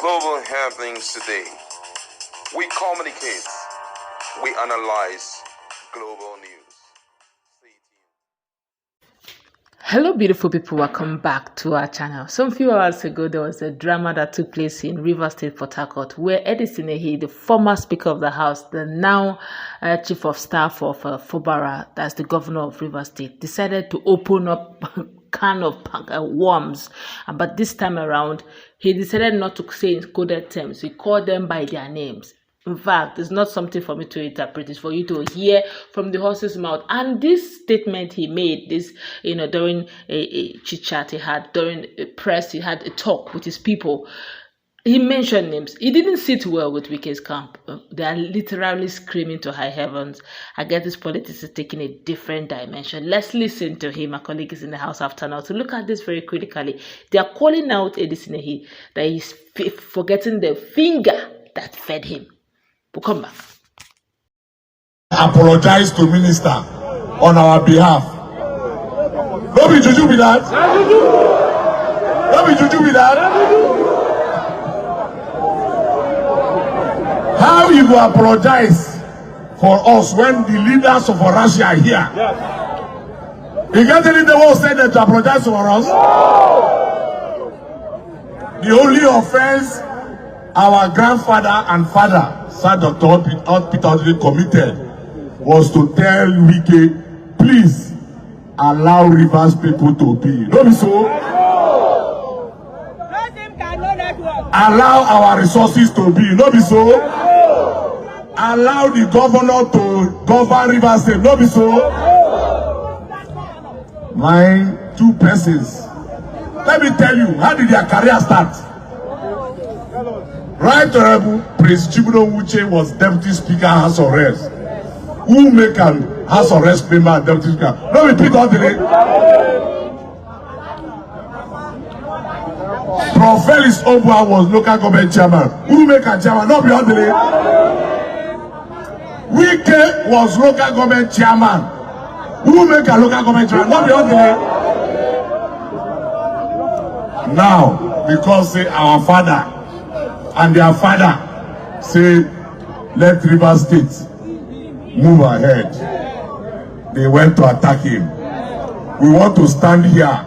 global happenings today. We communicate, we analyze global news. Hello beautiful people, welcome back to our channel. Some few hours ago there was a drama that took place in Rivers State, Port Harcourt, where Edison Ehie, the former Speaker of the House, the now Chief of Staff of Fubara, that's the Governor of Rivers State, decided to open up a can of worms. But this time around he decided not to say in coded terms. He called them by their names. In fact, it's not something for me to interpret. It's for you to hear from the horse's mouth. And this statement he made, this, during a chit chat he had, during a press, he had a talk with his people. He mentioned names. He didn't sit well with Wike's camp. They are literally screaming to high heavens. I guess this politics is taking a different dimension. Let's listen to him. My colleague is in the house after now to look at this very critically. They are calling out Edison Ehie that he's forgetting the finger that fed him. We'll come back. Apologize to minister on our behalf. Don't be juju with that. Don't be juju with that. How you go apologize for us when the leaders of Russia are here? You can't tell the world said that to apologize for us. The only offense our grandfather and father, Sir Dr. Peter committed, was to tell Wike, please allow Rivers people to be. Don't be so. Allow our resources to be. Don't be so. Allow the governor to govern Rivers State. Don't be so. My two persons. Let me tell you, how did their career start? Right Honorable Prince Chibudo Uche was Deputy Speaker House of Reps. Who make an House of Reps member and Deputy Speaker? No repeat all the day. Prof. Felix Obua was local government chairman. Who make a chairman? Not be all the day. Wike was local government chairman. Who make a local government chairman? Not be all the day. Now, because our father and their father say, let Rivers State move ahead. They went to attack him. We want to stand here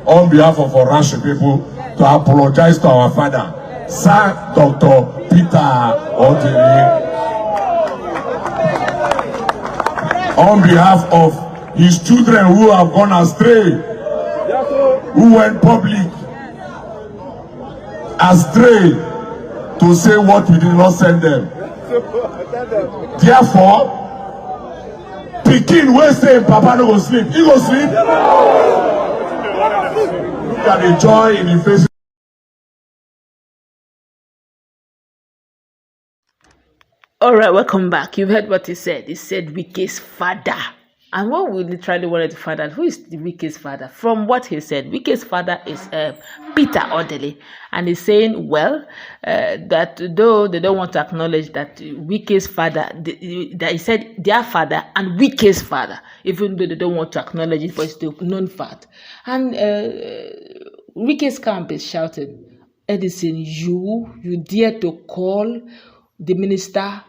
on behalf of our Russian people to apologize to our father, Sir Dr. Peter Odili, on behalf of his children who have gone astray, who went public astray to say what we did not send them. Therefore, Pikin will say Papa no go sleep. He go sleep. Look at the joy in the face. All right, welcome back. You've heard what he said. He said Wike's father. And what we literally wanted to find out, who is Wike's father? From what he said, Wike's father is Peter Odili. And he's saying, well, that though they don't want to acknowledge that Wike's father, that he said their father and Wike's father, even though they don't want to acknowledge it, but it's the known fact. And Wike's camp is shouting, Edison, you dare to call the minister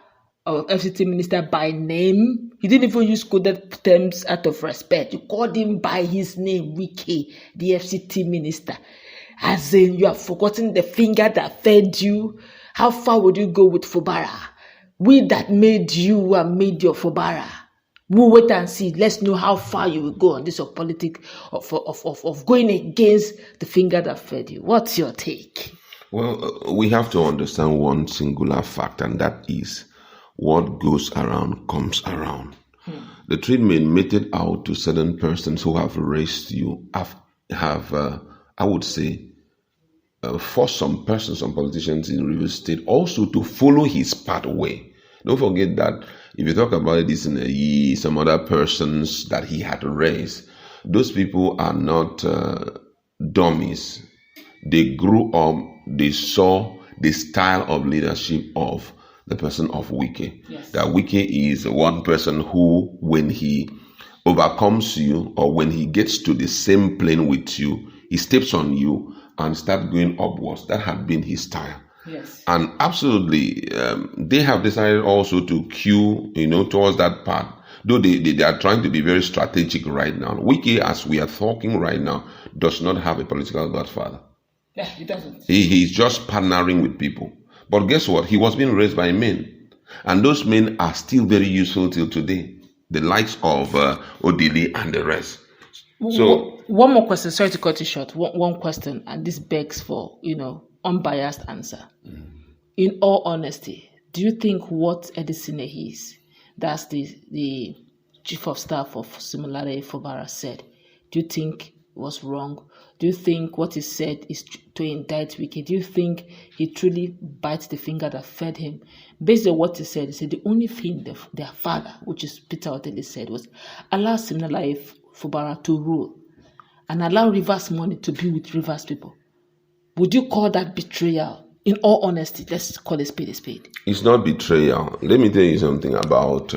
or FCT minister by name? You didn't even use coded terms out of respect. You called him by his name, Wike, the FCT minister. As in, you have forgotten the finger that fed you. How far would you go with Fubara? We that made you and made your Fubara. We'll wait and see. Let's know how far you will go on this of politics of going against the finger that fed you. What's your take? Well, we have to understand one singular fact, and that is what goes around comes around. The treatment meted out to certain persons who have raised you have I would say, forced some persons, some politicians in Rivers State also to follow his pathway. Don't forget that if you talk about Edison Ehie, some other persons that he had raised, those people are not dummies. They grew up, they saw the style of leadership of the person of Wike. Yes. That Wike is one person who, when he overcomes you or when he gets to the same plane with you, he steps on you and starts going upwards. That had been his style. Yes. And absolutely, they have decided also to queue, towards that path. Though they are trying to be very strategic right now. Wike, as we are talking right now, does not have a political godfather. Yeah, he doesn't. He's just partnering with people. But guess what? He was being raised by men. And those men are still very useful till today. The likes of Odili and the rest. So one more question. Sorry to cut you short. One question, and this begs for unbiased answer. In all honesty, do you think what Edison Ehie, that's the chief of staff of Wike Fubara, said, do you think was wrong? Do you think what he said is to indict Wike? Do you think he truly bites the finger that fed him? Based on what he said the only thing their father, which is Peter Odili, said was allow Wike Fubara to rule and allow Rivers money to be with Rivers people. Would you call that betrayal? In all honesty, let's call a spade a spade. It's not betrayal. Let me tell you something about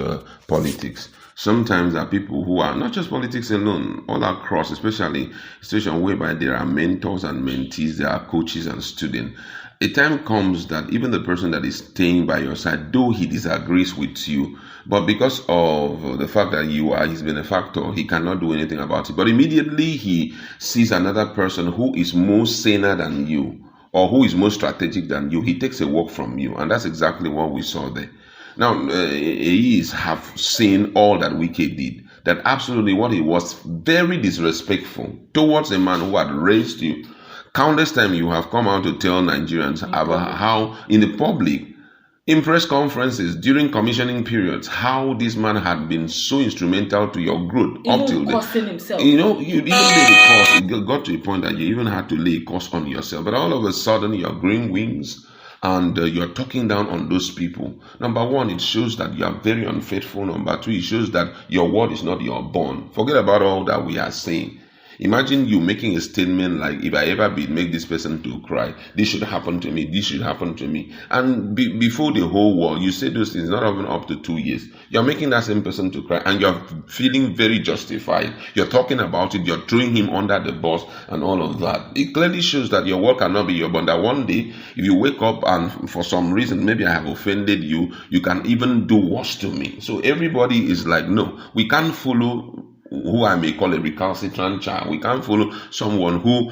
politics. Sometimes there are people who are not just politics alone, all across, especially a situation whereby there are mentors and mentees, there are coaches and students. A time comes that even the person that is staying by your side, though he disagrees with you, but because of the fact that you are his benefactor, he cannot do anything about it. But immediately he sees another person who is more saner than you, or who is more strategic than you, he takes a walk from you. And that's exactly what we saw there. Now, he have seen all that Wike did. That absolutely what he was very disrespectful towards a man who had raised you. Countless times you have come out to tell Nigerians about how, in the public, in press conferences, during commissioning periods, how this man had been so instrumental to your growth. Even up till costing himself. You even laid a cost. It got to a point that you even had to lay a cost on yourself. But all of a sudden, you're growing wings and you're talking down on those people. Number one, it shows that you are very unfaithful. Number two, it shows that your word is not your bond. Forget about all that we are saying. Imagine you making a statement like, if I ever make this person to cry, this should happen to me, this should happen to me. And before the whole world, you say those things, not even up to 2 years. You're making that same person to cry and you're feeling very justified. You're talking about it, you're throwing him under the bus and all of that. It clearly shows that your word cannot be your bond. That one day, if you wake up and for some reason, maybe I have offended you, you can even do worse to me. So everybody is like, no, we can't follow who I may call a recalcitrant child. We can't follow someone who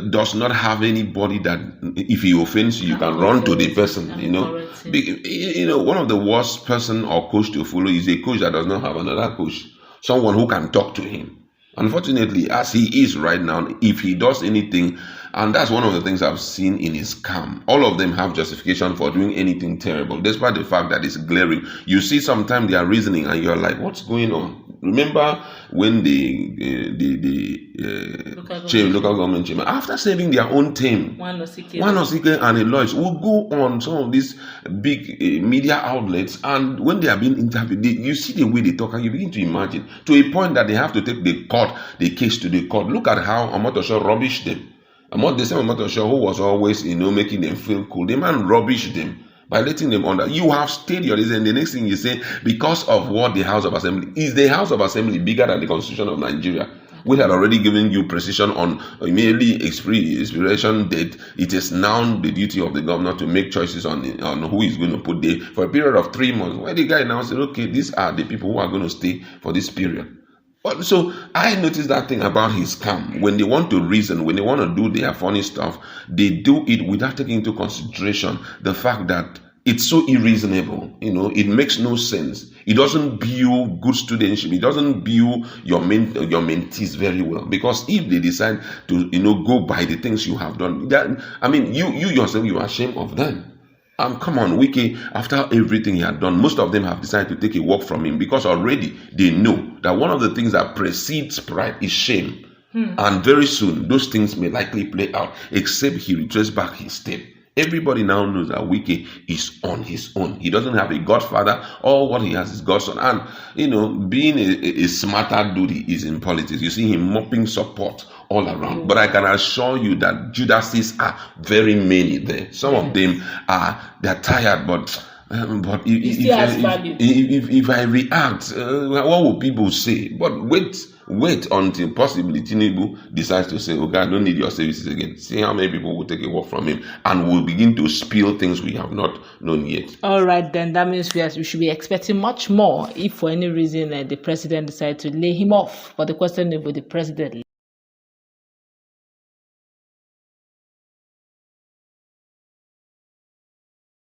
does not have anybody that if he offends you, you can run to the person, One of the worst person or coach to follow is a coach that does not have another coach, someone who can talk to him. Unfortunately, as he is right now, if he does anything, and that's one of the things I've seen in his camp, all of them have justification for doing anything terrible, despite the fact that it's glaring. You see sometimes they are reasoning and you're like, what's going on? Remember when the local government chamber, after saving their own team, one Osike and a Loyalists will go on some of these big media outlets, and when they are being interviewed, you see the way they talk and you begin to imagine, to a point that they have to take the case to the court. Look at how Omotosho rubbished them. The same Omotosho who was always making them feel cool. The man rubbished them by letting them under. You have stayed your reason. The next thing you say, because of what the House of Assembly is, the House of Assembly bigger than the Constitution of Nigeria? We had already given you precision on immediately expiration date. It is now the duty of the governor to make choices on who is going to put there for a period of 3 months. Where the guy now said, okay, these are the people who are going to stay for this period. So I noticed that thing about his camp. When they want to reason, when they want to do their funny stuff, they do it without taking into consideration the fact that it's so irreasonable. It makes no sense. It doesn't build good studentship. It doesn't build your mentees very well. Because if they decide to, go by the things you have done, you yourself, you are ashamed of them. Come on, Wike, after everything he had done, most of them have decided to take a walk from him because already they know that one of the things that precedes pride is shame. And very soon, those things may likely play out, except he retraces back his step. Everybody now knows that Wike is on his own. He doesn't have a godfather. All what he has is godson. And, being a smarter dude he is in politics, you see him mopping support all around. But I can assure you that Judases are very many there. Some of them they're tired, but But if I react, what will people say? But wait until possibly Tinubu decides to say, okay, I don't need your services again. See how many people will take a walk from him and will begin to spill things we have not known yet. All right, then that means we should be expecting much more if for any reason the president decides to lay him off. But the question is, will the president